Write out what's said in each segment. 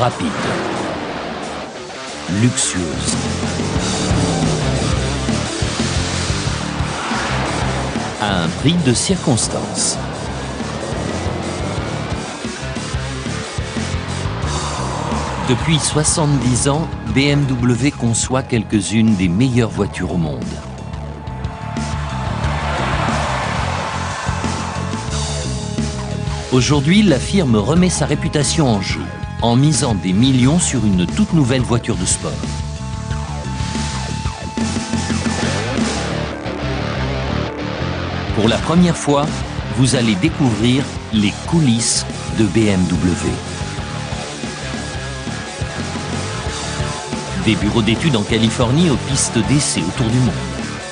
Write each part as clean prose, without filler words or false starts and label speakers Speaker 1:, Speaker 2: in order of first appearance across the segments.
Speaker 1: rapide, luxueuse, à un prix de circonstance. Depuis 70 ans, BMW conçoit quelques-unes des meilleures voitures au monde. Aujourd'hui, la firme remet sa réputation en jeu, en misant des millions sur une toute nouvelle voiture de sport. Pour la première fois, vous allez découvrir les coulisses de BMW. Des bureaux d'études en Californie aux pistes d'essai autour du monde.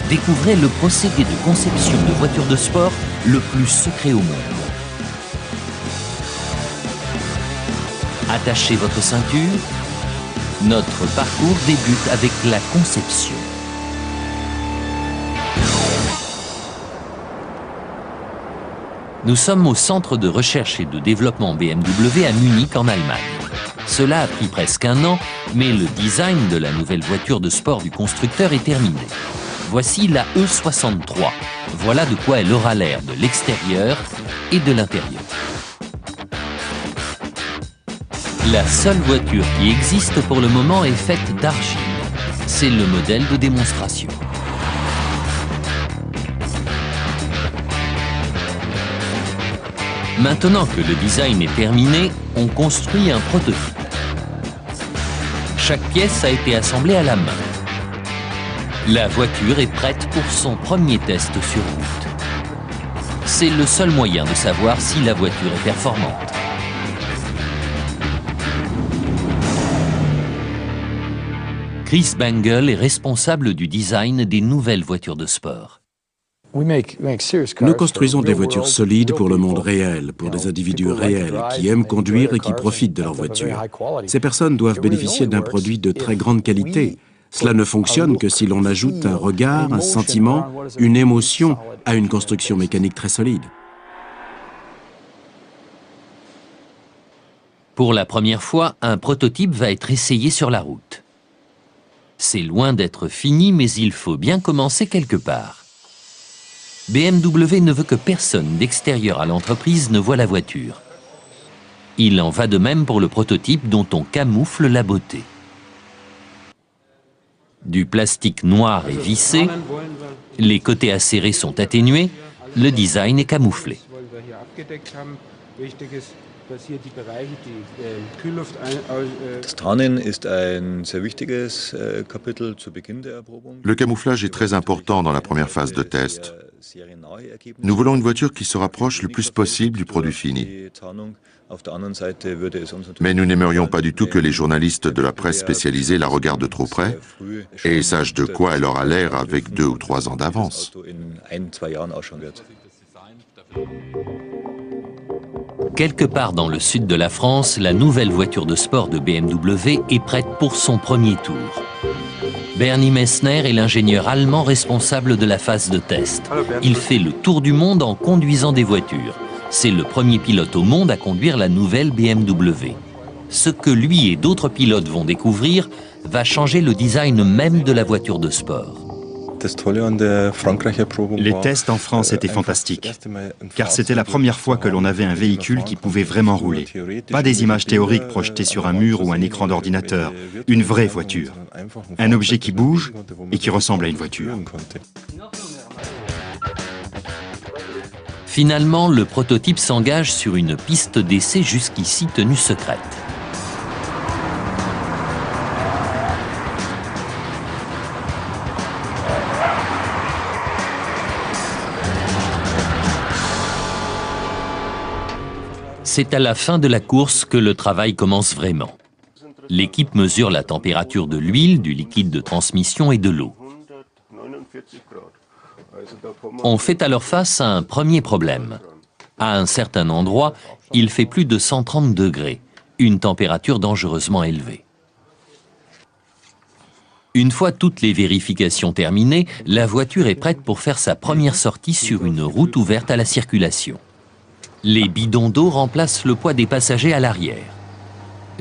Speaker 1: Découvrez le procédé de conception de voitures de sport le plus secret au monde. Attachez votre ceinture. Notre parcours débute avec la conception. Nous sommes au centre de recherche et de développement BMW à Munich en Allemagne. Cela a pris presque un an, mais le design de la nouvelle voiture de sport du constructeur est terminé. Voici la E63. Voilà de quoi elle aura l'air de l'extérieur et de l'intérieur. La seule voiture qui existe pour le moment est faite d'argile. C'est le modèle de démonstration. Maintenant que le design est terminé, on construit un prototype. Chaque pièce a été assemblée à la main. La voiture est prête pour son premier test sur route. C'est le seul moyen de savoir si la voiture est performante. Chris Bangle est responsable du design des nouvelles voitures de sport.
Speaker 2: Nous construisons des voitures solides pour le monde réel, pour des individus réels qui aiment conduire et qui profitent de leur voiture. Ces personnes doivent bénéficier d'un produit de très grande qualité. Cela ne fonctionne que si l'on ajoute un regard, un sentiment, une émotion à une construction mécanique très solide.
Speaker 1: Pour la première fois, un prototype va être essayé sur la route. C'est loin d'être fini, mais il faut bien commencer quelque part. BMW ne veut que personne d'extérieur à l'entreprise ne voie la voiture. Il en va de même pour le prototype dont on camoufle la beauté. Du plastique noir est vissé, les côtés acérés sont atténués, le design est camouflé.
Speaker 3: Le camouflage est très important dans la première phase de test. Nous voulons une voiture qui se rapproche le plus possible du produit fini. Mais nous n'aimerions pas du tout que les journalistes de la presse spécialisée la regardent de trop près et sachent de quoi elle aura l'air avec 2 ou 3 ans d'avance.
Speaker 1: Quelque part dans le sud de la France, la nouvelle voiture de sport de BMW est prête pour son premier tour. Bernie Messner est l'ingénieur allemand responsable de la phase de test. Il fait le tour du monde en conduisant des voitures. C'est le premier pilote au monde à conduire la nouvelle BMW. Ce que lui et d'autres pilotes vont découvrir va changer le design même de la voiture de sport.
Speaker 4: Les tests en France étaient fantastiques, car c'était la première fois que l'on avait un véhicule qui pouvait vraiment rouler. Pas des images théoriques projetées sur un mur ou un écran d'ordinateur, une vraie voiture. Un objet qui bouge et qui ressemble à une voiture.
Speaker 1: Finalement, le prototype s'engage sur une piste d'essai jusqu'ici tenue secrète. C'est à la fin de la course que le travail commence vraiment. L'équipe mesure la température de l'huile, du liquide de transmission et de l'eau. On fait alors face à un premier problème. À un certain endroit, il fait plus de 130 degrés, une température dangereusement élevée. Une fois toutes les vérifications terminées, la voiture est prête pour faire sa première sortie sur une route ouverte à la circulation. Les bidons d'eau remplacent le poids des passagers à l'arrière.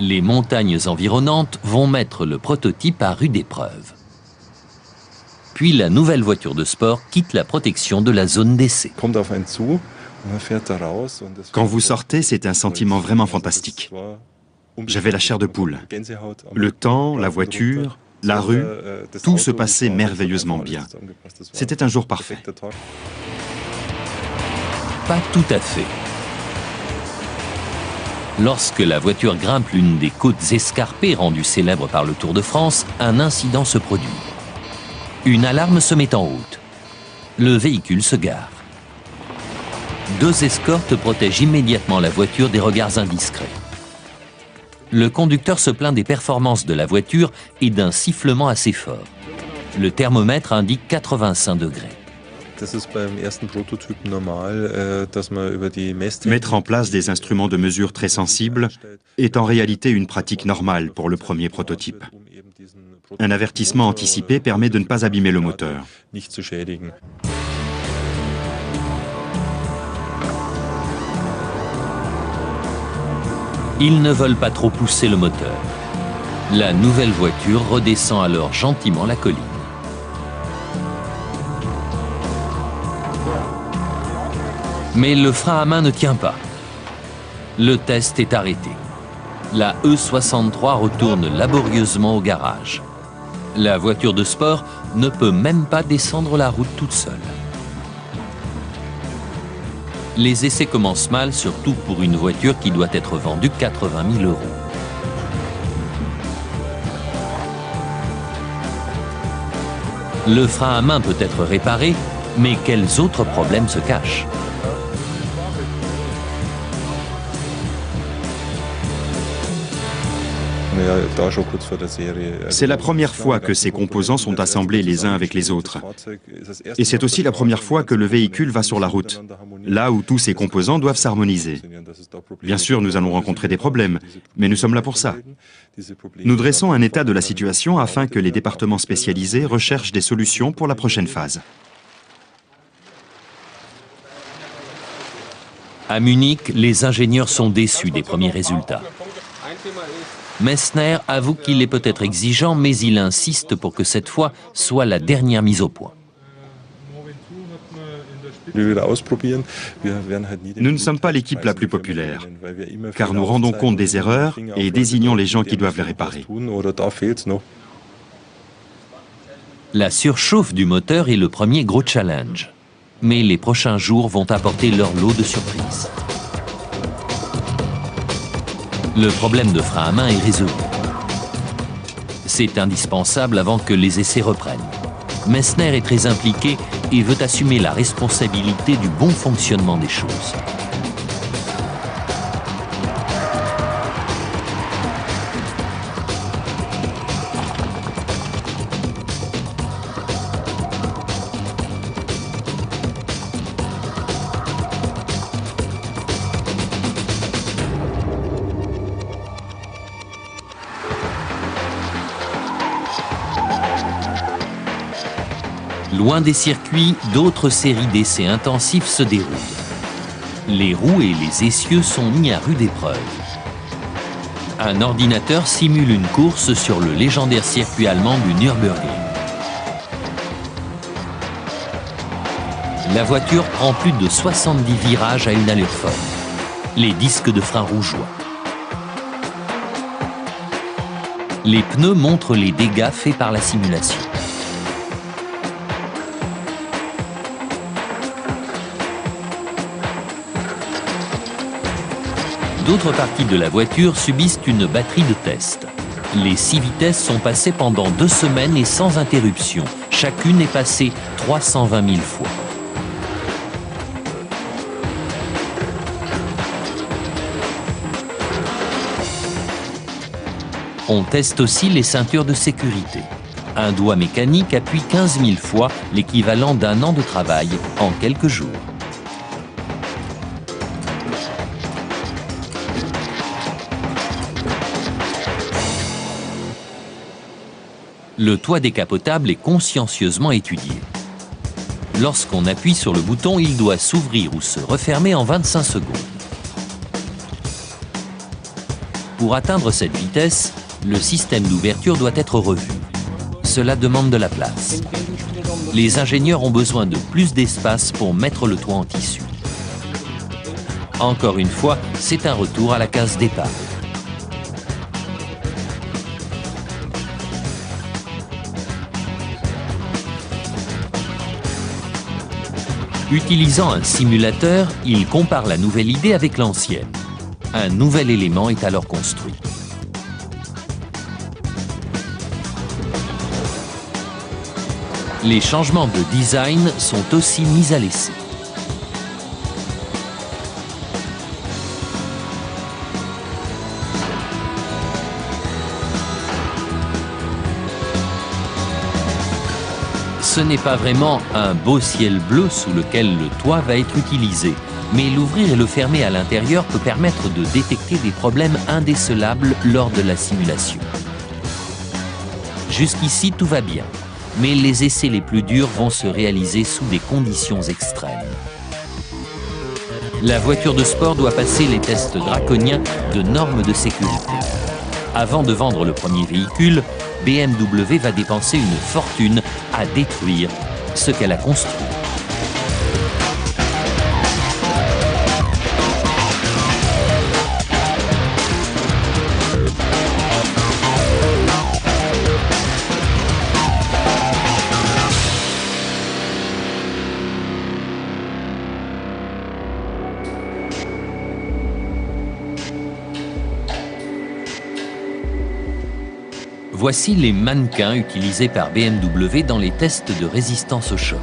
Speaker 1: Les montagnes environnantes vont mettre le prototype à rude épreuve. Puis la nouvelle voiture de sport quitte la protection de la zone d'essai.
Speaker 4: Quand vous sortez, c'est un sentiment vraiment fantastique. J'avais la chair de poule. Le temps, la voiture, la rue, tout se passait merveilleusement bien. C'était un jour parfait.
Speaker 1: Pas tout à fait. Lorsque la voiture grimpe l'une des côtes escarpées rendues célèbres par le Tour de France, un incident se produit. Une alarme se met en route. Le véhicule se gare. 2 escortes protègent immédiatement la voiture des regards indiscrets. Le conducteur se plaint des performances de la voiture et d'un sifflement assez fort. Le thermomètre indique 85 degrés.
Speaker 4: Mettre en place des instruments de mesure très sensibles est en réalité une pratique normale pour le premier prototype. Un avertissement anticipé permet de ne pas abîmer le moteur.
Speaker 1: Ils ne veulent pas trop pousser le moteur. La nouvelle voiture redescend alors gentiment la colline. Mais le frein à main ne tient pas. Le test est arrêté. La E63 retourne laborieusement au garage. La voiture de sport ne peut même pas descendre la route toute seule. Les essais commencent mal, surtout pour une voiture qui doit être vendue 80 000 €. Le frein à main peut être réparé, mais quels autres problèmes se cachent ?
Speaker 4: C'est la première fois que ces composants sont assemblés les uns avec les autres. Et c'est aussi la première fois que le véhicule va sur la route, là où tous ces composants doivent s'harmoniser. Bien sûr, nous allons rencontrer des problèmes, mais nous sommes là pour ça. Nous dressons un état de la situation afin que les départements spécialisés recherchent des solutions pour la prochaine phase.
Speaker 1: À Munich, les ingénieurs sont déçus des premiers résultats. Messner avoue qu'il est peut-être exigeant, mais il insiste pour que cette fois soit la dernière mise au point.
Speaker 4: Nous ne sommes pas l'équipe la plus populaire, car nous rendons compte des erreurs et désignons les gens qui doivent les réparer.
Speaker 1: La surchauffe du moteur est le premier gros challenge. Mais les prochains jours vont apporter leur lot de surprises. Le problème de frein à main est résolu. C'est indispensable avant que les essais reprennent. Messner est très impliqué et veut assumer la responsabilité du bon fonctionnement des choses. Loin des circuits, d'autres séries d'essais intensifs se déroulent. Les roues et les essieux sont mis à rude épreuve. Un ordinateur simule une course sur le légendaire circuit allemand du Nürburgring. La voiture prend plus de 70 virages à une allure folle. Les disques de frein rougeoient. Les pneus montrent les dégâts faits par la simulation. D'autres parties de la voiture subissent une batterie de tests. Les 6 vitesses sont passées pendant 2 semaines et sans interruption. Chacune est passée 320 000 fois. On teste aussi les ceintures de sécurité. Un doigt mécanique appuie 15 000 fois l'équivalent d'1 an de travail en quelques jours. Le toit décapotable est consciencieusement étudié. Lorsqu'on appuie sur le bouton, il doit s'ouvrir ou se refermer en 25 secondes. Pour atteindre cette vitesse, le système d'ouverture doit être revu. Cela demande de la place. Les ingénieurs ont besoin de plus d'espace pour mettre le toit en tissu. Encore une fois, c'est un retour à la case départ. Utilisant un simulateur, il compare la nouvelle idée avec l'ancienne. Un nouvel élément est alors construit. Les changements de design sont aussi mis à l'essai. Ce n'est pas vraiment un beau ciel bleu sous lequel le toit va être utilisé, mais l'ouvrir et le fermer à l'intérieur peut permettre de détecter des problèmes indécelables lors de la simulation. Jusqu'ici, tout va bien, mais les essais les plus durs vont se réaliser sous des conditions extrêmes. La voiture de sport doit passer les tests draconiens de normes de sécurité. Avant de vendre le premier véhicule, BMW va dépenser une fortune à détruire ce qu'elle a construit. Voici les mannequins utilisés par BMW dans les tests de résistance au choc.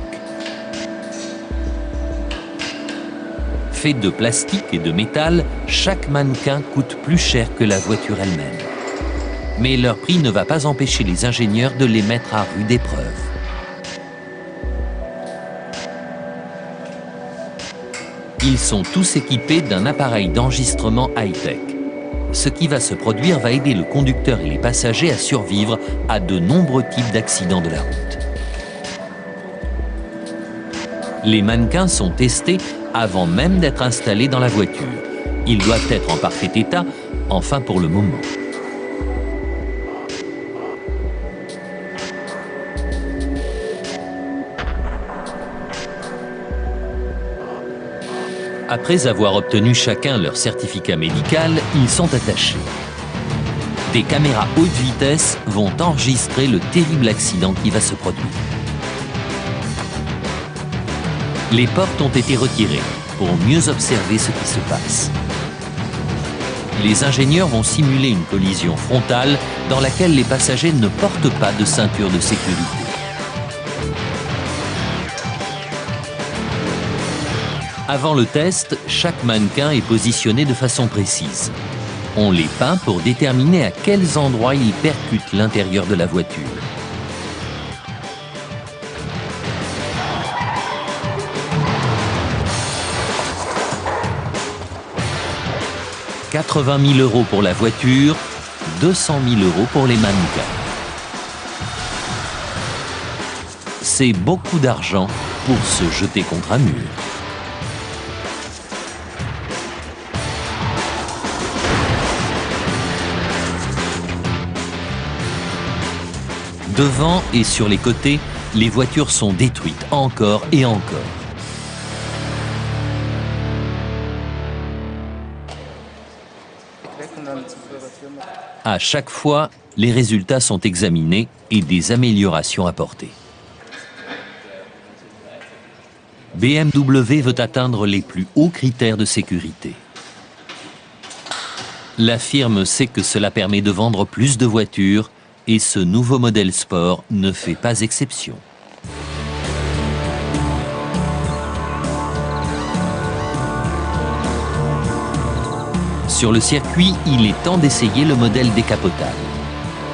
Speaker 1: Fait de plastique et de métal, chaque mannequin coûte plus cher que la voiture elle-même. Mais leur prix ne va pas empêcher les ingénieurs de les mettre à rude épreuve. Ils sont tous équipés d'un appareil d'enregistrement high-tech. Ce qui va se produire va aider le conducteur et les passagers à survivre à de nombreux types d'accidents de la route. Les mannequins sont testés avant même d'être installés dans la voiture. Ils doivent être en parfait état, enfin pour le moment. Après avoir obtenu chacun leur certificat médical, ils sont attachés. Des caméras haute vitesse vont enregistrer le terrible accident qui va se produire. Les portes ont été retirées pour mieux observer ce qui se passe. Les ingénieurs vont simuler une collision frontale dans laquelle les passagers ne portent pas de ceinture de sécurité. Avant le test, chaque mannequin est positionné de façon précise. On les peint pour déterminer à quels endroits ils percutent l'intérieur de la voiture. « 80 000 € pour la voiture, 200 000 € pour les mannequins. C'est beaucoup d'argent pour se jeter contre un mur. Devant et sur les côtés, les voitures sont détruites encore et encore. À chaque fois, les résultats sont examinés et des améliorations apportées. BMW veut atteindre les plus hauts critères de sécurité. La firme sait que cela permet de vendre plus de voitures et ce nouveau modèle sport ne fait pas exception. Sur le circuit, il est temps d'essayer le modèle décapotable.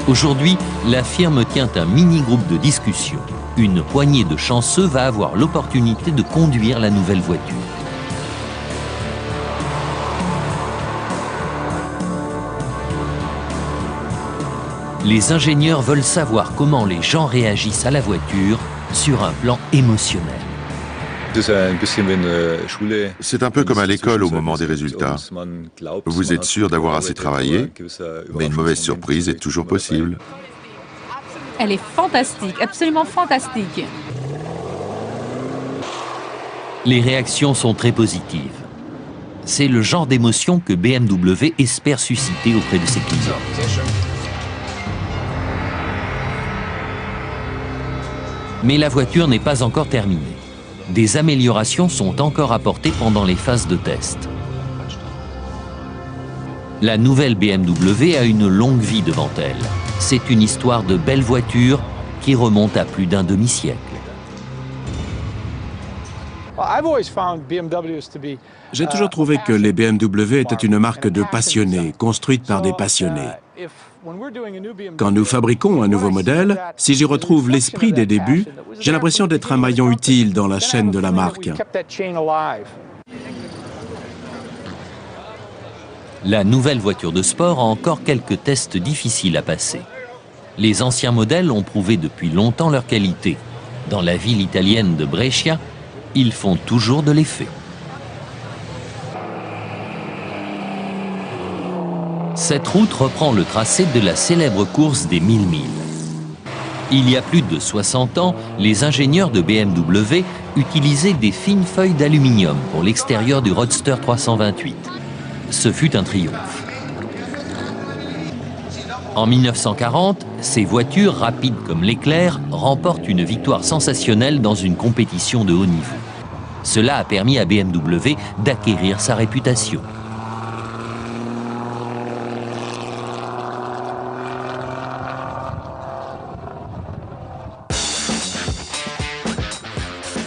Speaker 1: Aujourd'hui, la firme tient un mini-groupe de discussion. Une poignée de chanceux va avoir l'opportunité de conduire la nouvelle voiture. Les ingénieurs veulent savoir comment les gens réagissent à la voiture sur un plan émotionnel.
Speaker 3: C'est un peu comme à l'école au moment des résultats. Vous êtes sûr d'avoir assez travaillé, mais une mauvaise surprise est toujours possible.
Speaker 5: Elle est fantastique, absolument fantastique.
Speaker 1: Les réactions sont très positives. C'est le genre d'émotion que BMW espère susciter auprès de ses clients. Mais la voiture n'est pas encore terminée. Des améliorations sont encore apportées pendant les phases de test. La nouvelle BMW a une longue vie devant elle. C'est une histoire de belle voiture qui remonte à plus d'un demi-siècle.
Speaker 2: J'ai toujours trouvé que les BMW étaient une marque de passionnés, construite par des passionnés. Quand nous fabriquons un nouveau modèle, si j'y retrouve l'esprit des débuts, j'ai l'impression d'être un maillon utile dans la chaîne de la marque.
Speaker 1: La nouvelle voiture de sport a encore quelques tests difficiles à passer. Les anciens modèles ont prouvé depuis longtemps leur qualité. Dans la ville italienne de Brescia, ils font toujours de l'effet. Cette route reprend le tracé de la célèbre course des 1000 milles. Il y a plus de 60 ans, les ingénieurs de BMW utilisaient des fines feuilles d'aluminium pour l'extérieur du Roadster 328. Ce fut un triomphe. En 1940, ces voitures, rapides comme l'éclair, remportent une victoire sensationnelle dans une compétition de haut niveau. Cela a permis à BMW d'acquérir sa réputation.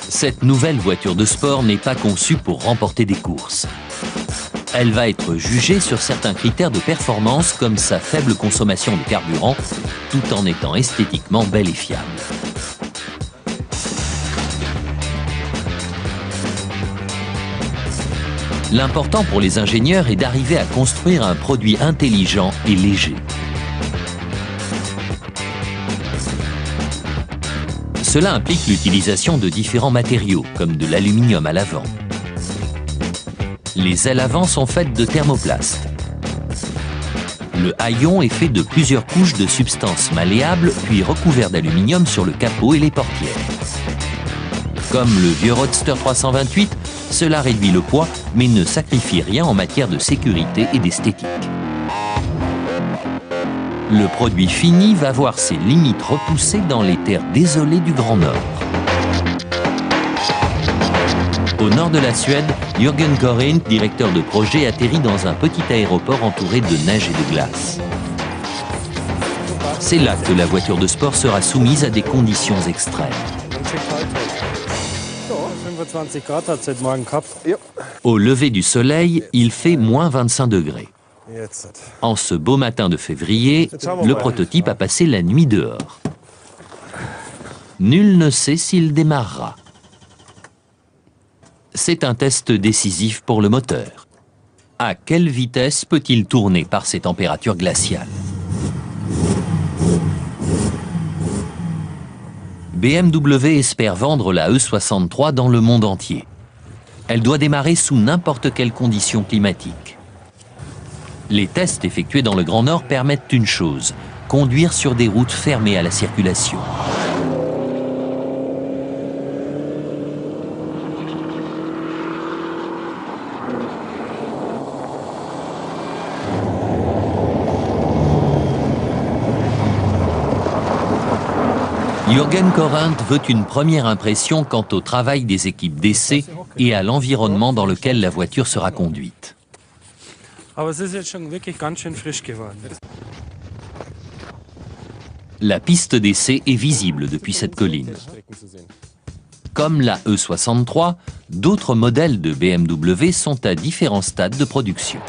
Speaker 1: Cette nouvelle voiture de sport n'est pas conçue pour remporter des courses. Elle va être jugée sur certains critères de performance comme sa faible consommation de carburant, tout en étant esthétiquement belle et fiable. L'important pour les ingénieurs est d'arriver à construire un produit intelligent et léger. Cela implique l'utilisation de différents matériaux, comme de l'aluminium à l'avant. Les ailes avant sont faites de thermoplaste. Le haillon est fait de plusieurs couches de substances malléables, puis recouvert d'aluminium sur le capot et les portières. Comme le vieux Roadster 328, cela réduit le poids, mais ne sacrifie rien en matière de sécurité et d'esthétique. Le produit fini va voir ses limites repoussées dans les terres désolées du Grand Nord. Au nord de la Suède, Jürgen Korinth, directeur de projet, atterrit dans un petit aéroport entouré de neige et de glace. C'est là que la voiture de sport sera soumise à des conditions extrêmes. Au lever du soleil, il fait moins 25 degrés. En ce beau matin de février, le prototype a passé la nuit dehors. Nul ne sait s'il démarrera. C'est un test décisif pour le moteur. À quelle vitesse peut-il tourner par ces températures glaciales? BMW espère vendre la E63 dans le monde entier. Elle doit démarrer sous n'importe quelle condition climatique. Les tests effectués dans le Grand Nord permettent une chose, conduire sur des routes fermées à la circulation. Jürgen Korinth veut une première impression quant au travail des équipes d'essai et à l'environnement dans lequel la voiture sera conduite. La piste d'essai est visible depuis cette colline. Comme la E63, d'autres modèles de BMW sont à différents stades de production.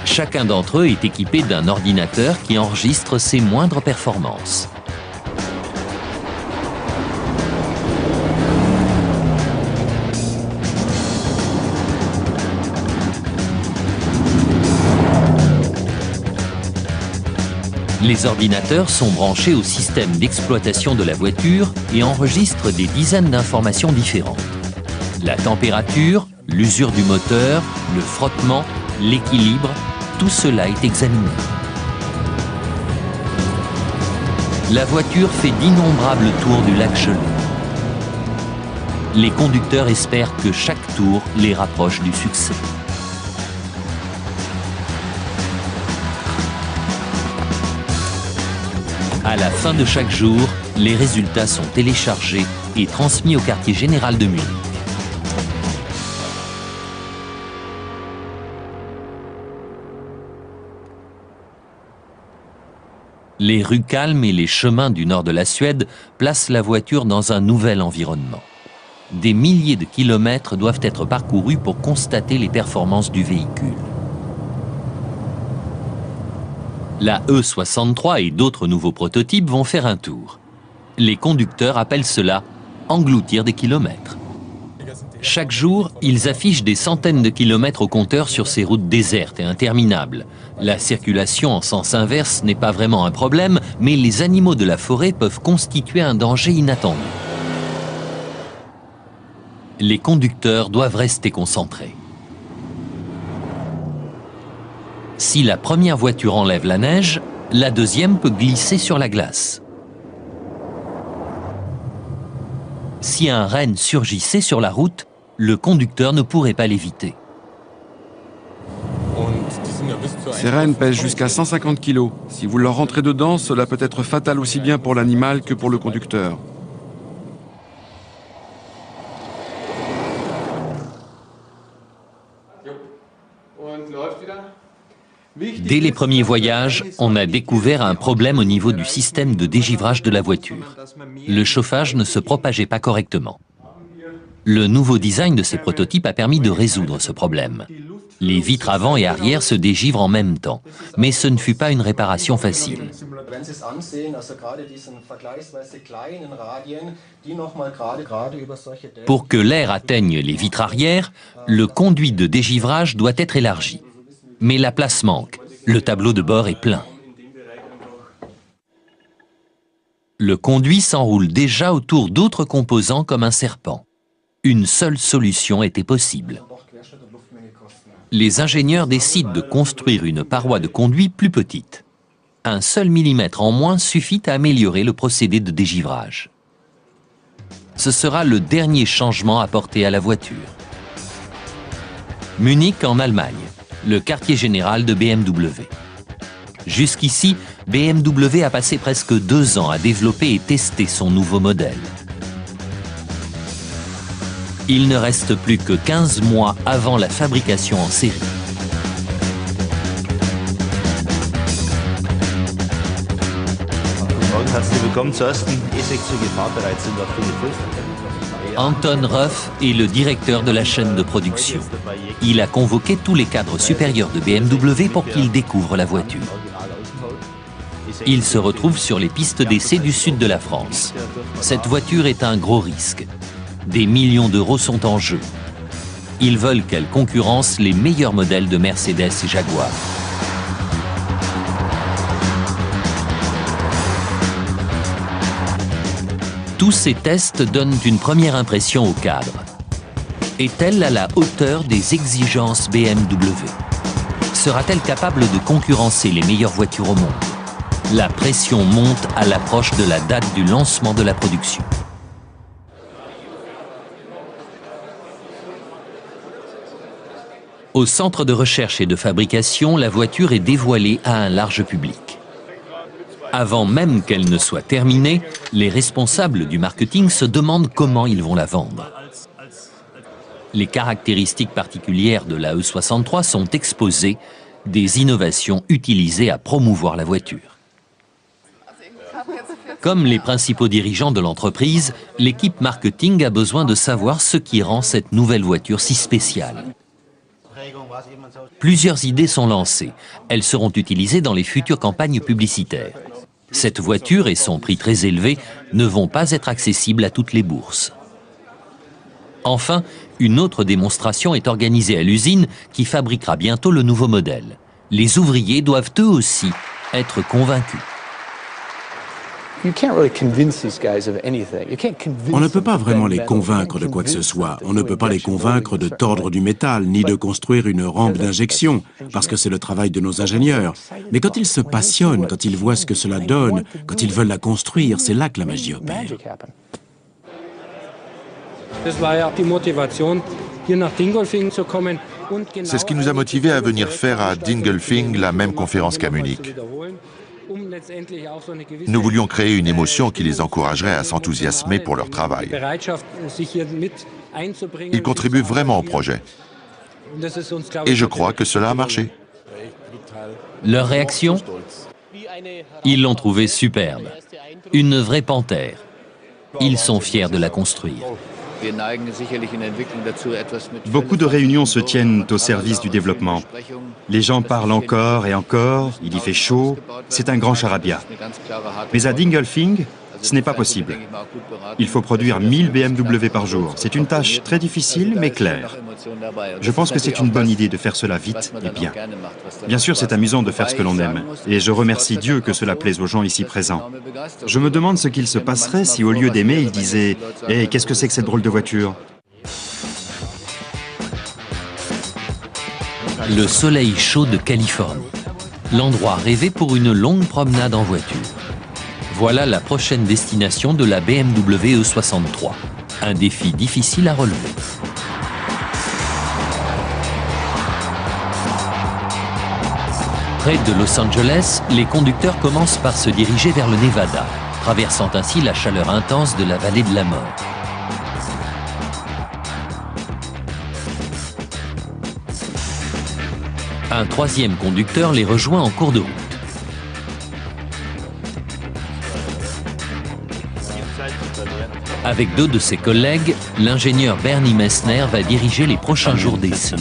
Speaker 1: Chacun d'entre eux est équipé d'un ordinateur qui enregistre ses moindres performances. Les ordinateurs sont branchés au système d'exploitation de la voiture et enregistrent des dizaines d'informations différentes. La température, l'usure du moteur, le frottement, l'équilibre, tout cela est examiné. La voiture fait d'innombrables tours du lac gelé. Les conducteurs espèrent que chaque tour les rapproche du succès. À la fin de chaque jour, les résultats sont téléchargés et transmis au quartier général de Munich. Les rues calmes et les chemins du nord de la Suède placent la voiture dans un nouvel environnement. Des milliers de kilomètres doivent être parcourus pour constater les performances du véhicule. La E63 et d'autres nouveaux prototypes vont faire un tour. Les conducteurs appellent cela « engloutir des kilomètres ». Chaque jour, ils affichent des centaines de kilomètres au compteur sur ces routes désertes et interminables. La circulation en sens inverse n'est pas vraiment un problème, mais les animaux de la forêt peuvent constituer un danger inattendu. Les conducteurs doivent rester concentrés. Si la première voiture enlève la neige, la deuxième peut glisser sur la glace. Si un renne surgissait sur la route, le conducteur ne pourrait pas l'éviter.
Speaker 6: Ces rennes pèsent jusqu'à 150 kg. Si vous leur rentrez dedans, cela peut être fatal aussi bien pour l'animal que pour le conducteur.
Speaker 1: Dès les premiers voyages, on a découvert un problème au niveau du système de dégivrage de la voiture. Le chauffage ne se propageait pas correctement. Le nouveau design de ces prototypes a permis de résoudre ce problème. Les vitres avant et arrière se dégivrent en même temps, mais ce ne fut pas une réparation facile. Pour que l'air atteigne les vitres arrière, le conduit de dégivrage doit être élargi. Mais la place manque, le tableau de bord est plein. Le conduit s'enroule déjà autour d'autres composants comme un serpent. Une seule solution était possible. Les ingénieurs décident de construire une paroi de conduit plus petite. Un seul millimètre en moins suffit à améliorer le procédé de dégivrage. Ce sera le dernier changement apporté à la voiture. Munich en Allemagne, le quartier général de BMW. Jusqu'ici, BMW a passé presque 2 ans à développer et tester son nouveau modèle. Il ne reste plus que 15 mois avant la fabrication en série. Anton Ruff est le directeur de la chaîne de production. Il a convoqué tous les cadres supérieurs de BMW pour qu'ils découvrent la voiture. Il se retrouve sur les pistes d'essai du sud de la France. Cette voiture est un gros risque. Des millions d'euros sont en jeu. Ils veulent qu'elle concurrence les meilleurs modèles de Mercedes et Jaguar. Tous ces tests donnent une première impression au cadre. Est-elle à la hauteur des exigences BMW? Sera-t-elle capable de concurrencer les meilleures voitures au monde? La pression monte à l'approche de la date du lancement de la production. Au centre de recherche et de fabrication, la voiture est dévoilée à un large public. Avant même qu'elle ne soit terminée, les responsables du marketing se demandent comment ils vont la vendre. Les caractéristiques particulières de la E63 sont exposées, des innovations utilisées à promouvoir la voiture. Comme les principaux dirigeants de l'entreprise, l'équipe marketing a besoin de savoir ce qui rend cette nouvelle voiture si spéciale. Plusieurs idées sont lancées. Elles seront utilisées dans les futures campagnes publicitaires. Cette voiture et son prix très élevé ne vont pas être accessibles à toutes les bourses. Enfin, une autre démonstration est organisée à l'usine qui fabriquera bientôt le nouveau modèle. Les ouvriers doivent eux aussi être convaincus.
Speaker 2: On ne peut pas vraiment les convaincre de quoi que ce soit. On ne peut pas les convaincre de tordre du métal, ni de construire une rampe d'injection, parce que c'est le travail de nos ingénieurs. Mais quand ils se passionnent, quand ils voient ce que cela donne, quand ils veulent la construire, c'est là que la magie opère.
Speaker 3: C'est ce qui nous a motivés à venir faire à Dingolfing la même conférence qu'à Munich. Nous voulions créer une émotion qui les encouragerait à s'enthousiasmer pour leur travail. Ils contribuent vraiment au projet. Et je crois que cela a marché.
Speaker 1: Leur réaction? Ils l'ont trouvée superbe. Une vraie panthère. Ils sont fiers de la construire.
Speaker 4: Beaucoup de réunions se tiennent au service du développement. Les gens parlent encore et encore, il y fait chaud, c'est un grand charabia. Mais à Dingolfing, ce n'est pas possible. Il faut produire 1000 BMW par jour. C'est une tâche très difficile, mais claire. Je pense que c'est une bonne idée de faire cela vite et bien. Bien sûr, c'est amusant de faire ce que l'on aime, et je remercie Dieu que cela plaise aux gens ici présents. Je me demande ce qu'il se passerait si, au lieu d'aimer, ils disaient « Hey, qu'est-ce que c'est que cette drôle de voiture ?»
Speaker 1: Le soleil chaud de Californie. L'endroit rêvé pour une longue promenade en voiture. Voilà la prochaine destination de la BMW E63. Un défi difficile à relever. Près de Los Angeles, les conducteurs commencent par se diriger vers le Nevada, traversant ainsi la chaleur intense de la vallée de la mort. Un troisième conducteur les rejoint en cours de route. Avec deux de ses collègues, l'ingénieur Bernie Messner va diriger les prochains jours d'essai.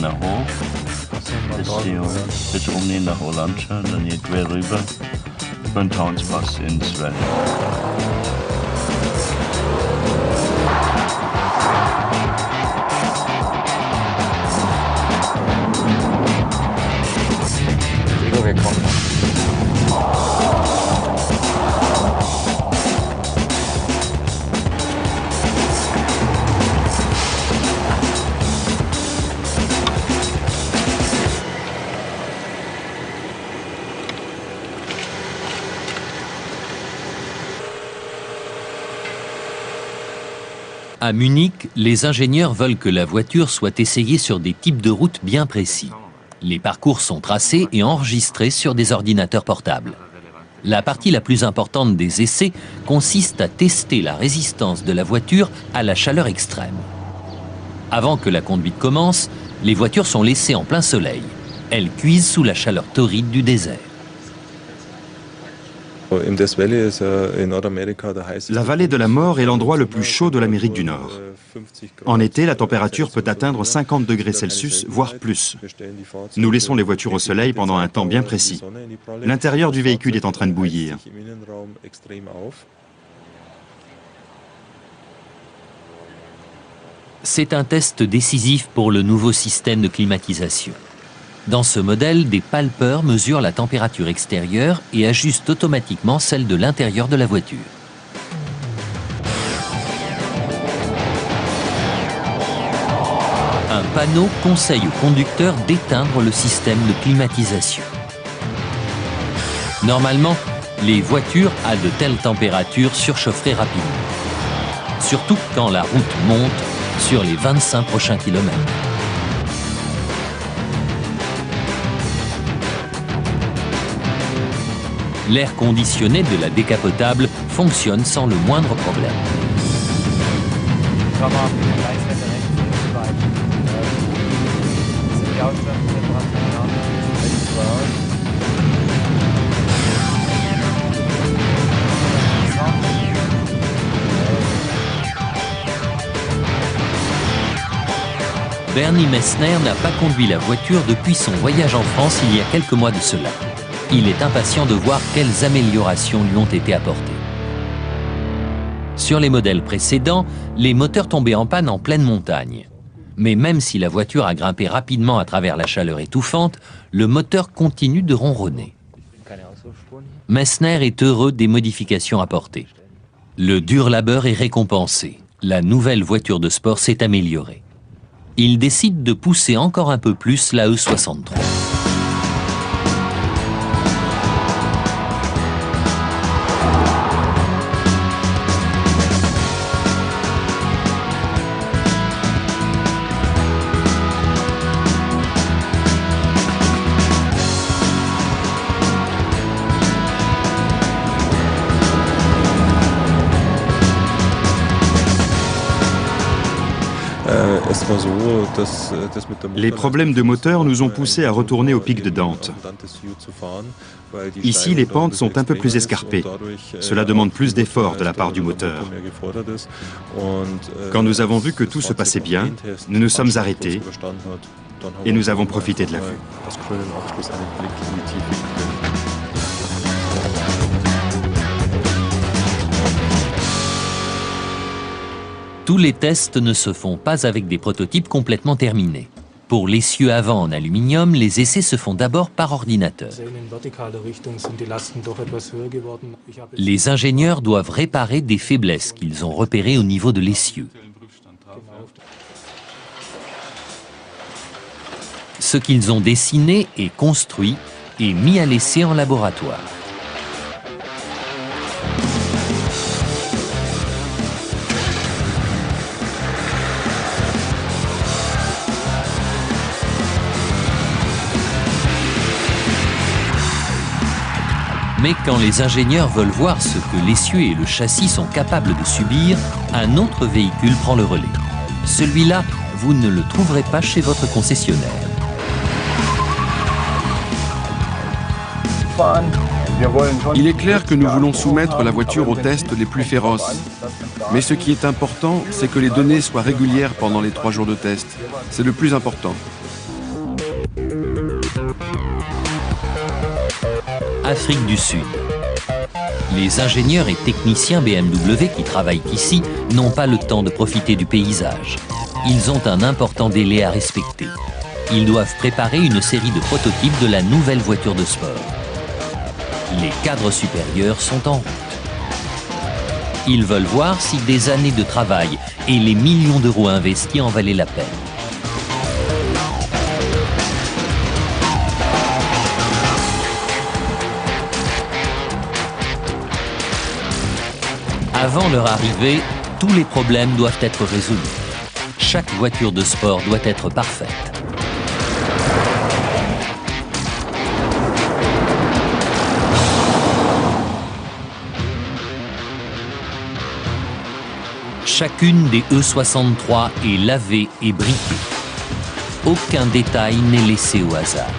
Speaker 1: À Munich, les ingénieurs veulent que la voiture soit essayée sur des types de routes bien précis. Les parcours sont tracés et enregistrés sur des ordinateurs portables. La partie la plus importante des essais consiste à tester la résistance de la voiture à la chaleur extrême. Avant que la conduite commence, les voitures sont laissées en plein soleil. Elles cuisent sous la chaleur torride du désert.
Speaker 4: La vallée de la mort est l'endroit le plus chaud de l'Amérique du Nord. En été, la température peut atteindre 50 degrés Celsius, voire plus. Nous laissons les voitures au soleil pendant un temps bien précis. L'intérieur du véhicule est en train de bouillir.
Speaker 1: C'est un test décisif pour le nouveau système de climatisation. Dans ce modèle, des palpeurs mesurent la température extérieure et ajustent automatiquement celle de l'intérieur de la voiture. Un panneau conseille au conducteur d'éteindre le système de climatisation. Normalement, les voitures à de telles températures surchaufferaient rapidement. Surtout quand la route monte sur les 25 prochains kilomètres. L'air conditionné de la décapotable fonctionne sans le moindre problème. Bernie Messner n'a pas conduit la voiture depuis son voyage en France il y a quelques mois de cela. Il est impatient de voir quelles améliorations lui ont été apportées. Sur les modèles précédents, les moteurs tombaient en panne en pleine montagne. Mais même si la voiture a grimpé rapidement à travers la chaleur étouffante, le moteur continue de ronronner. Messner est heureux des modifications apportées. Le dur labeur est récompensé. La nouvelle voiture de sport s'est améliorée. Il décide de pousser encore un peu plus la E63.
Speaker 4: Les problèmes de moteur nous ont poussés à retourner au pic de Dante. Ici, les pentes sont un peu plus escarpées. Cela demande plus d'efforts de la part du moteur. Quand nous avons vu que tout se passait bien, nous nous sommes arrêtés et nous avons profité de la vue.
Speaker 1: Tous les tests ne se font pas avec des prototypes complètement terminés. Pour l'essieu avant en aluminium, les essais se font d'abord par ordinateur. Les ingénieurs doivent réparer des faiblesses qu'ils ont repérées au niveau de l'essieu. Ce qu'ils ont dessiné et construit est mis à l'essai en laboratoire. Mais quand les ingénieurs veulent voir ce que l'essieu et le châssis sont capables de subir, un autre véhicule prend le relais. Celui-là, vous ne le trouverez pas chez votre concessionnaire.
Speaker 6: Il est clair que nous voulons soumettre la voiture aux tests les plus féroces. Mais ce qui est important, c'est que les données soient régulières pendant les 3 jours de test. C'est le plus important.
Speaker 1: Afrique du Sud. Les ingénieurs et techniciens BMW qui travaillent ici n'ont pas le temps de profiter du paysage. Ils ont un important délai à respecter. Ils doivent préparer une série de prototypes de la nouvelle voiture de sport. Les cadres supérieurs sont en route. Ils veulent voir si des années de travail et les millions d'euros investis en valaient la peine. Avant leur arrivée, tous les problèmes doivent être résolus. Chaque voiture de sport doit être parfaite. Chacune des E63 est lavée et briquée. Aucun détail n'est laissé au hasard.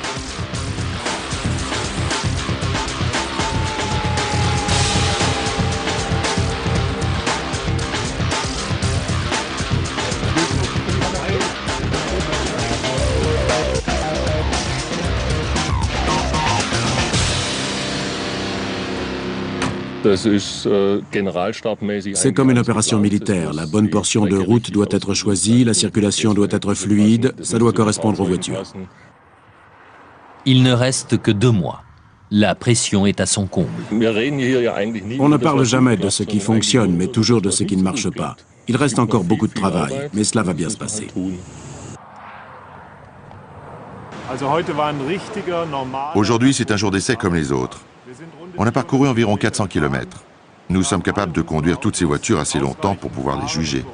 Speaker 2: C'est comme une opération militaire. La bonne portion de route doit être choisie, la circulation doit être fluide, ça doit correspondre aux voitures.
Speaker 1: Il ne reste que 2 mois. La pression est à son comble.
Speaker 2: On ne parle jamais de ce qui fonctionne, mais toujours de ce qui ne marche pas. Il reste encore beaucoup de travail, mais cela va bien se passer.
Speaker 3: Aujourd'hui, c'est un jour d'essai comme les autres. On a parcouru environ 400 km. Nous sommes capables de conduire toutes ces voitures assez longtemps pour pouvoir les juger.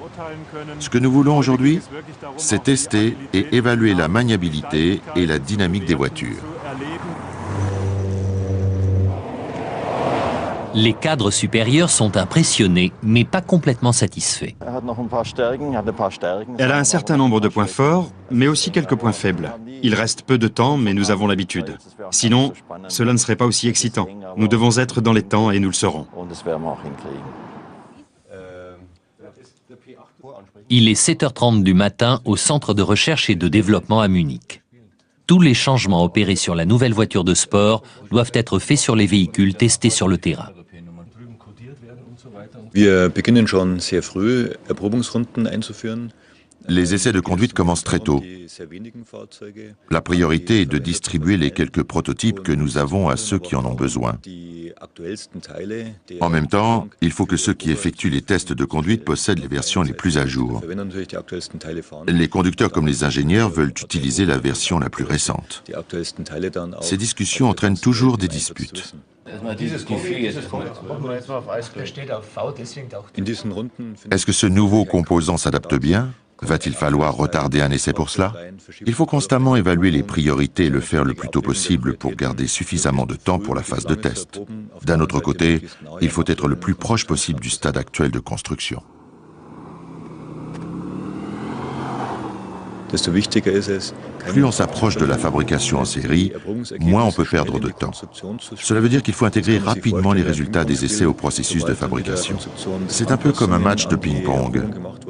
Speaker 3: Ce que nous voulons aujourd'hui, c'est tester et évaluer la maniabilité et la dynamique des voitures.
Speaker 1: Les cadres supérieurs sont impressionnés, mais pas complètement satisfaits.
Speaker 4: Elle a un certain nombre de points forts, mais aussi quelques points faibles. Il reste peu de temps, mais nous avons l'habitude. Sinon, cela ne serait pas aussi excitant. Nous devons être dans les temps et nous le serons.
Speaker 1: Il est 7h30 du matin au centre de recherche et de développement à Munich. Tous les changements opérés sur la nouvelle voiture de sport doivent être faits sur les véhicules testés sur le terrain.
Speaker 7: Wir beginnen schon sehr früh, Erprobungsrunden einzuführen.
Speaker 3: Les essais de conduite commencent très tôt. La priorité est de distribuer les quelques prototypes que nous avons à ceux qui en ont besoin. En même temps, il faut que ceux qui effectuent les tests de conduite possèdent les versions les plus à jour. Les conducteurs comme les ingénieurs veulent utiliser la version la plus récente. Ces discussions entraînent toujours des disputes. Est-ce que ce nouveau composant s'adapte bien ? Va-t-il falloir retarder un essai pour cela? Il faut constamment évaluer les priorités et le faire le plus tôt possible pour garder suffisamment de temps pour la phase de test. D'un autre côté, il faut être le plus proche possible du stade actuel de construction. Plus on s'approche de la fabrication en série, moins on peut perdre de temps. Cela veut dire qu'il faut intégrer rapidement les résultats des essais au processus de fabrication. C'est un peu comme un match de ping-pong.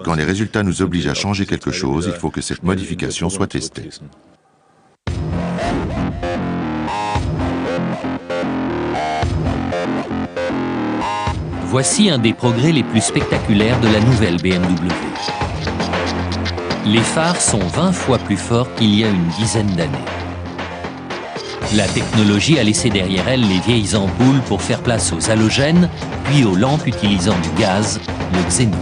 Speaker 3: Quand les résultats nous obligent à changer quelque chose, il faut que cette modification soit testée.
Speaker 1: Voici un des progrès les plus spectaculaires de la nouvelle BMW. Les phares sont 20 fois plus forts qu'il y a une dizaine d'années. La technologie a laissé derrière elle les vieilles ampoules pour faire place aux halogènes, puis aux lampes utilisant du gaz, le xénon.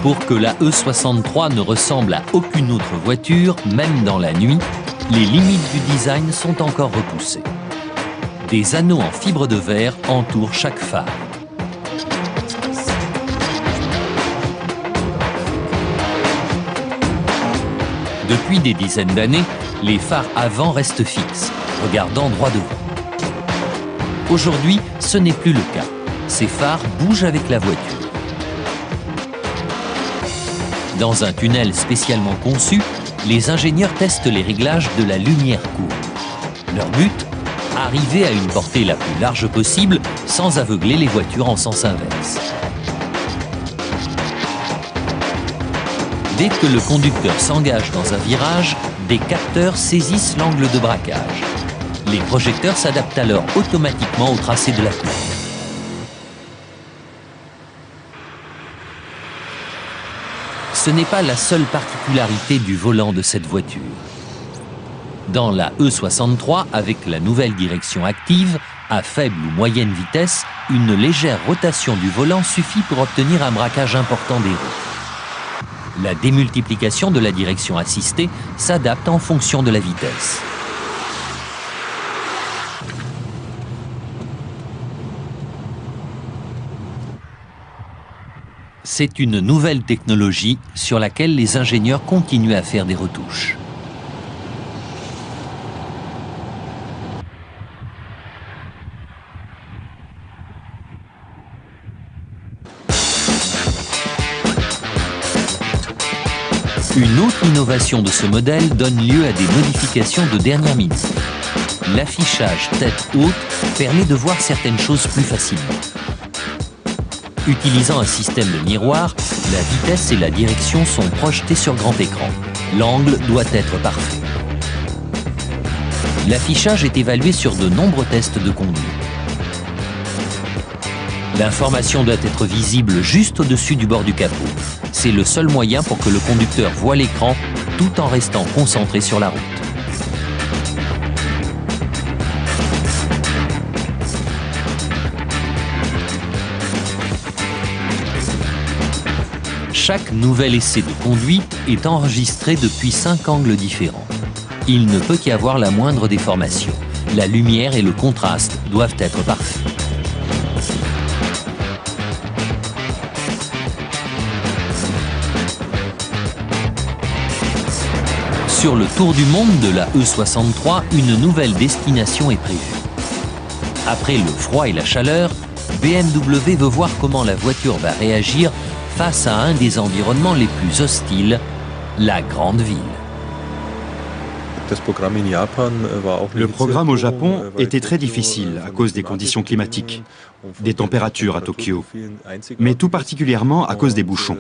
Speaker 1: Pour que la E63 ne ressemble à aucune autre voiture, même dans la nuit, les limites du design sont encore repoussées. Des anneaux en fibre de verre entourent chaque phare. Depuis des dizaines d'années, les phares avant restent fixes, regardant droit devant. Aujourd'hui, ce n'est plus le cas. Ces phares bougent avec la voiture. Dans un tunnel spécialement conçu, les ingénieurs testent les réglages de la lumière courbe. Leur but ? Arriver à une portée la plus large possible sans aveugler les voitures en sens inverse. Dès que le conducteur s'engage dans un virage, des capteurs saisissent l'angle de braquage. Les projecteurs s'adaptent alors automatiquement au tracé de la courbe. Ce n'est pas la seule particularité du volant de cette voiture. Dans la E63, avec la nouvelle direction active, à faible ou moyenne vitesse, une légère rotation du volant suffit pour obtenir un braquage important des roues. La démultiplication de la direction assistée s'adapte en fonction de la vitesse. C'est une nouvelle technologie sur laquelle les ingénieurs continuent à faire des retouches. Une autre innovation de ce modèle donne lieu à des modifications de dernière minute. L'affichage tête haute permet de voir certaines choses plus facilement. Utilisant un système de miroir, la vitesse et la direction sont projetées sur grand écran. L'angle doit être parfait. L'affichage est évalué sur de nombreux tests de conduite. L'information doit être visible juste au-dessus du bord du capot. C'est le seul moyen pour que le conducteur voie l'écran tout en restant concentré sur la route. Chaque nouvel essai de conduite est enregistré depuis 5 angles différents. Il ne peut qu'y avoir la moindre déformation. La lumière et le contraste doivent être parfaits. Sur le tour du monde de la E63, une nouvelle destination est prévue. Après le froid et la chaleur, BMW veut voir comment la voiture va réagir face à un des environnements les plus hostiles, la grande ville.
Speaker 4: Le programme au Japon était très difficile à cause des conditions climatiques. des températures à Tokyo, mais tout particulièrement à cause des bouchons.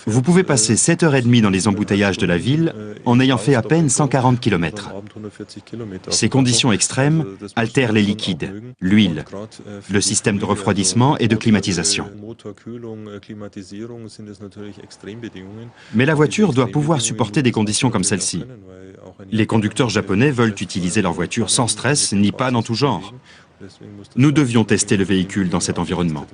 Speaker 4: Vous pouvez passer 7h30 dans les embouteillages de la ville en ayant fait à peine 140 km. Ces conditions extrêmes altèrent les liquides, l'huile, le système de refroidissement et de climatisation. Mais la voiture doit pouvoir supporter des conditions comme celle-ci. Les conducteurs japonais veulent utiliser leur voiture sans stress ni panne en tout genre. Nous devions tester le véhicule dans cet environnement.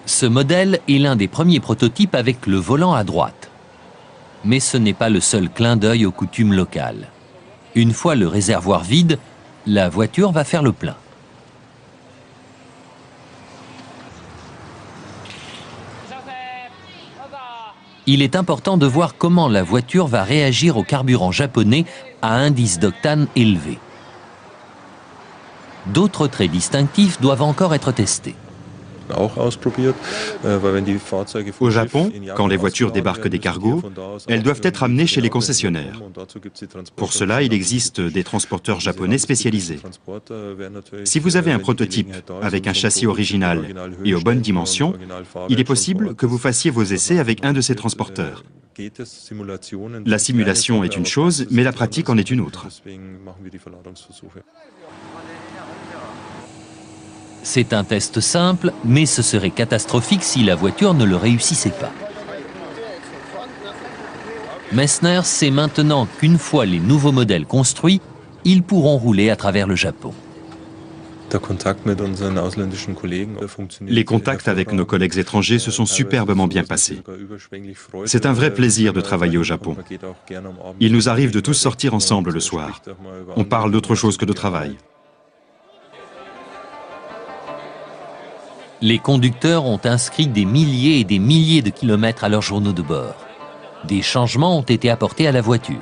Speaker 1: Ce modèle est l'un des premiers prototypes avec le volant à droite. Mais ce n'est pas le seul clin d'œil aux coutumes locales. Une fois le réservoir vide, la voiture va faire le plein. Il est important de voir comment la voiture va réagir au carburant japonais à indice d'octane élevé. D'autres traits distinctifs doivent encore être testés.
Speaker 4: Au Japon, quand les voitures débarquent des cargos, elles doivent être amenées chez les concessionnaires. Pour cela, il existe des transporteurs japonais spécialisés. Si vous avez un prototype avec un châssis original et aux bonnes dimensions, il est possible que vous fassiez vos essais avec un de ces transporteurs. La simulation est une chose, mais la pratique en est une autre.
Speaker 1: C'est un test simple, mais ce serait catastrophique si la voiture ne le réussissait pas. Messner sait maintenant qu'une fois les nouveaux modèles construits, ils pourront rouler à travers le Japon.
Speaker 4: Les contacts avec nos collègues étrangers se sont superbement bien passés. C'est un vrai plaisir de travailler au Japon. Il nous arrive de tous sortir ensemble le soir. On parle d'autre chose que de travail.
Speaker 1: Les conducteurs ont inscrit des milliers et des milliers de kilomètres à leurs journaux de bord. Des changements ont été apportés à la voiture.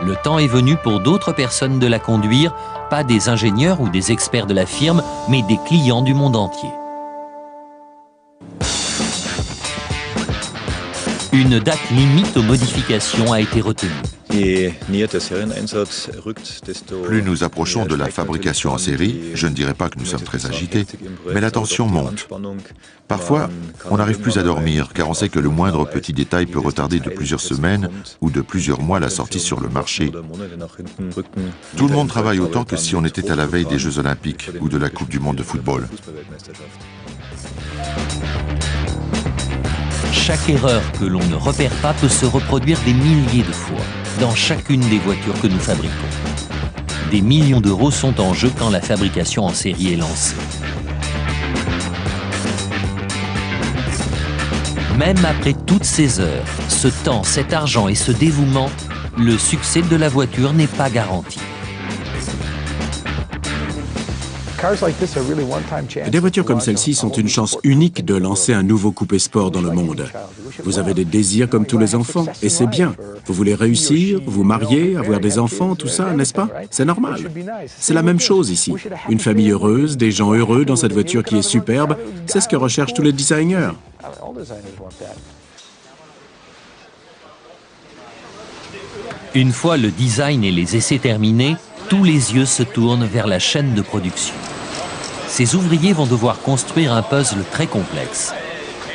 Speaker 1: Le temps est venu pour d'autres personnes de la conduire, pas des ingénieurs ou des experts de la firme, mais des clients du monde entier. Une date limite aux modifications a été retenue.
Speaker 3: Plus nous approchons de la fabrication en série, je ne dirais pas que nous sommes très agités, mais la tension monte. Parfois, on n'arrive plus à dormir, car on sait que le moindre petit détail peut retarder de plusieurs semaines ou de plusieurs mois la sortie sur le marché. Tout le monde travaille autant que si on était à la veille des Jeux Olympiques ou de la Coupe du Monde de football.
Speaker 1: Chaque erreur que l'on ne repère pas peut se reproduire des milliers de fois dans chacune des voitures que nous fabriquons. Des millions d'euros sont en jeu quand la fabrication en série est lancée. Même après toutes ces heures, ce temps, cet argent et ce dévouement, le succès de la voiture n'est pas garanti.
Speaker 2: Des voitures comme celle-ci sont une chance unique de lancer un nouveau coupé sport dans le monde. Vous avez des désirs comme tous les enfants, et c'est bien. Vous voulez réussir, vous marier, avoir des enfants, tout ça, n'est-ce pas? C'est normal. C'est la même chose ici. Une famille heureuse, des gens heureux dans cette voiture qui est superbe, c'est ce que recherchent tous les designers.
Speaker 1: Une fois le design et les essais terminés, tous les yeux se tournent vers la chaîne de production. Ces ouvriers vont devoir construire un puzzle très complexe.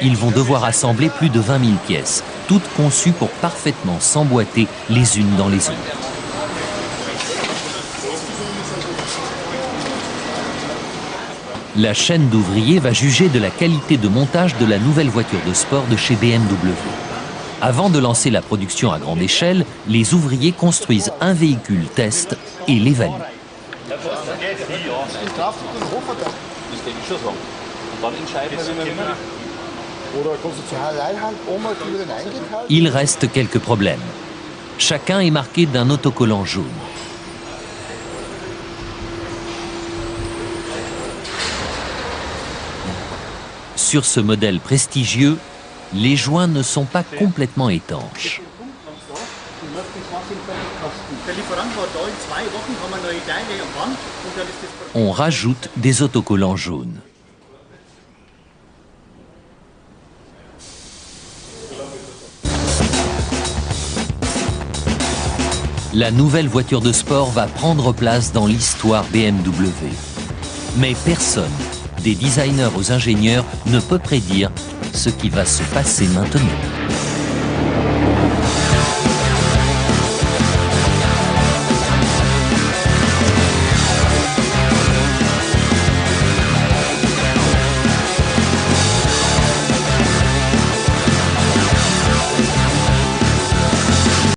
Speaker 1: Ils vont devoir assembler plus de 20 000 pièces, toutes conçues pour parfaitement s'emboîter les unes dans les autres. La chaîne d'ouvriers va juger de la qualité de montage de la nouvelle voiture de sport de chez BMW. Avant de lancer la production à grande échelle, les ouvriers construisent un véhicule test et l'évaluent. Il reste quelques problèmes. Chacun est marqué d'un autocollant jaune. Sur ce modèle prestigieux, les joints ne sont pas complètement étanches. On rajoute des autocollants jaunes. La nouvelle voiture de sport va prendre place dans l'histoire BMW. Mais personne, des designers aux ingénieurs, ne peut prédire ce qui va se passer maintenant.